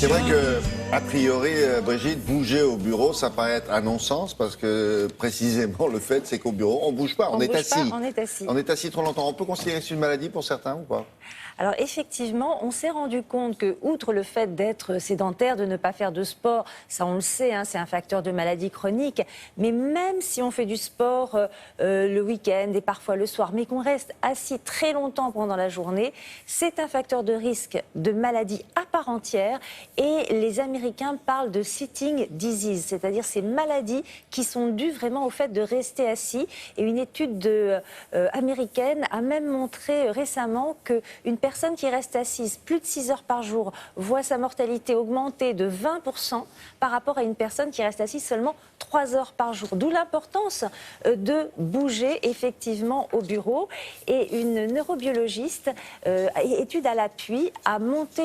C'est vrai que, a priori, Brigitte, bouger au bureau, ça paraît être un non-sens parce que précisément le fait, c'est qu'au bureau, on bouge pas, on est assis. On est assis. On est assis trop longtemps. On peut considérer que c'est une maladie pour certains ou pas? Alors effectivement, on s'est rendu compte que, outre le fait d'être sédentaire, de ne pas faire de sport, ça on le sait, hein, c'est un facteur de maladie chronique, mais même si on fait du sport le week-end et parfois le soir, mais qu'on reste assis très longtemps pendant la journée, c'est un facteur de risque de maladie à part entière et les Américains parlent de sitting disease, c'est-à-dire ces maladies qui sont dues vraiment au fait de rester assis. Et une étude américaine a même montré récemment qu'une personne qui reste assise plus de 6 heures par jour voit sa mortalité augmenter de 20% par rapport à une personne qui reste assise seulement 3 heures par jour. D'où l'importance de bouger effectivement au bureau. Et une neurobiologiste, étude à l'appui, a monté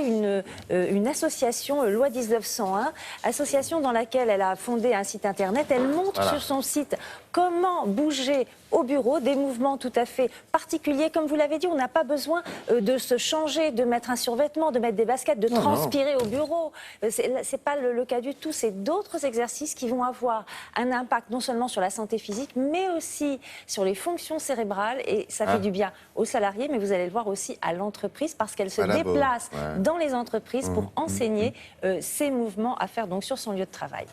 une association, Loi 1901, association dans laquelle elle a fondé un site internet. Elle montre sur son site comment bouger au bureau, des mouvements tout à fait particuliers. Comme vous l'avez dit, on n'a pas besoin de se changer, de mettre un survêtement, de mettre des baskets, de transpirer au bureau. C'est pas le cas du tout. C'est d'autres exercices qui vont avoir un impact non seulement sur la santé physique, mais aussi sur les fonctions cérébrales. Et ça fait du bien aux salariés, mais vous allez le voir aussi à l'entreprise, parce qu'elle se déplace dans les entreprises pour enseigner ces mouvements à faire donc sur son lieu de travail.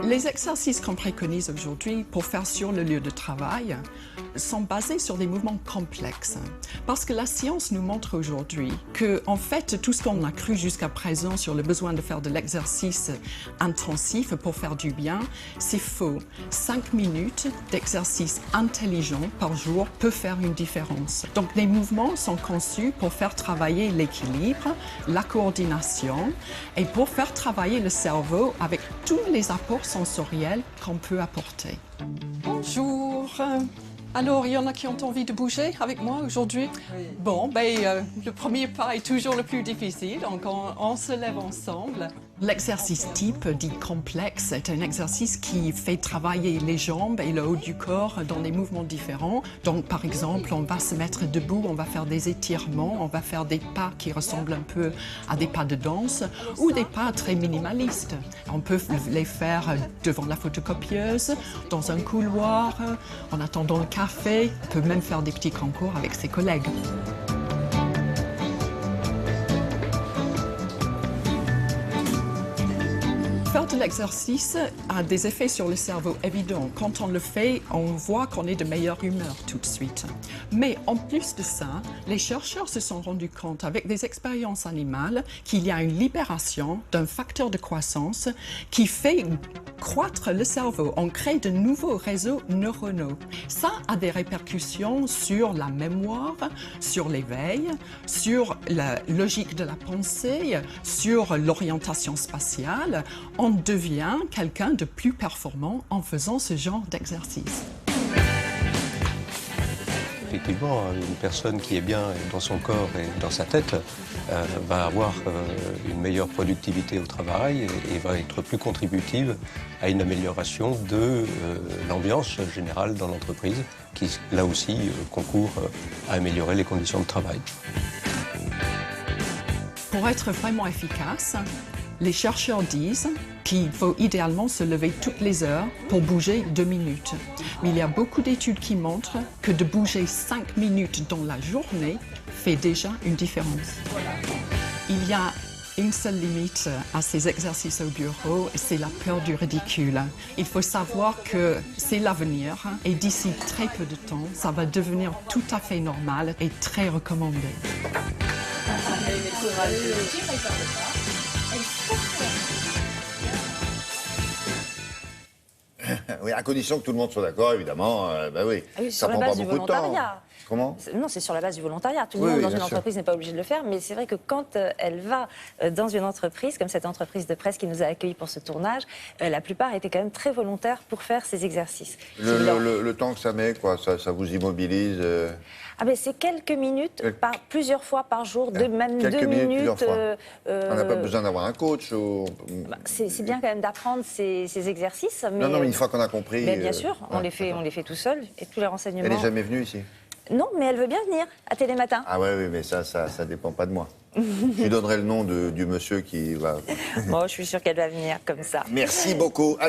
Les exercices qu'on préconise aujourd'hui pour faire sur le lieu de travail sont basés sur des mouvements complexes. Parce que la science nous montre aujourd'hui que, en fait, tout ce qu'on a cru jusqu'à présent sur le besoin de faire de l'exercice intensif pour faire du bien, c'est faux. 5 minutes d'exercice intelligent par jour peut faire une différence. Donc, les mouvements sont conçus pour faire travailler l'équilibre, la coordination et pour faire travailler le cerveau avec tous les apports sensoriels qu'on peut apporter. Bonjour. Alors, il y en a qui ont envie de bouger avec moi aujourd'hui? Oui. Bon, le premier pas est toujours le plus difficile, donc on se lève ensemble. L'exercice type, dit complexe, est un exercice qui fait travailler les jambes et le haut du corps dans des mouvements différents. Donc, par exemple, on va se mettre debout, on va faire des étirements, on va faire des pas qui ressemblent un peu à des pas de danse ou des pas très minimalistes. On peut les faire devant la photocopieuse, dans un couloir, en attendant le café. On peut même faire des petits concours avec ses collègues. Faire de l'exercice a des effets sur le cerveau évidents. Quand on le fait, on voit qu'on est de meilleure humeur tout de suite. Mais en plus de ça, les chercheurs se sont rendus compte avec des expériences animales qu'il y a une libération d'un facteur de croissance qui fait croître le cerveau. On crée de nouveaux réseaux neuronaux. Ça a des répercussions sur la mémoire, sur l'éveil, sur la logique de la pensée, sur l'orientation spatiale. On devient quelqu'un de plus performant en faisant ce genre d'exercice. Effectivement, une personne qui est bien dans son corps et dans sa tête va avoir une meilleure productivité au travail et va être plus contributive à une amélioration de l'ambiance générale dans l'entreprise, qui là aussi concourt à améliorer les conditions de travail. Pour être vraiment efficace, les chercheurs disent qu'il faut idéalement se lever toutes les heures pour bouger 2 minutes. Mais il y a beaucoup d'études qui montrent que de bouger 5 minutes dans la journée fait déjà une différence. Il y a une seule limite à ces exercices au bureau, c'est la peur du ridicule. Il faut savoir que c'est l'avenir et d'ici très peu de temps, ça va devenir tout à fait normal et très recommandé. Oui, à condition que tout le monde soit d'accord, évidemment. Oui, ça sur la prend base pas du beaucoup de temps. volontariat. Comment? Non, c'est sur la base du volontariat. Tout le monde dans une entreprise n'est pas obligé de le faire, mais c'est vrai que quand elle va dans une entreprise, comme cette entreprise de presse qui nous a accueillis pour ce tournage, la plupart étaient quand même très volontaires pour faire ces exercices. Le temps que ça met, quoi, ça vous immobilise Ah ben c'est quelques minutes, plusieurs fois par jour, même 2 minutes. On n'a pas besoin d'avoir un coach ou... C'est bien quand même d'apprendre ces exercices. Mais non, mais une fois qu'on a compris. Mais bien sûr, on ouais, les fait tout seul et tous les renseignements. Elle n'est jamais venue ici? Non, mais elle veut bien venir à Télématin. Ah ouais, oui, mais ça dépend pas de moi. Je lui donnerai le nom du monsieur qui va... Bon, je suis sûre qu'elle va venir comme ça. Merci beaucoup. Allez.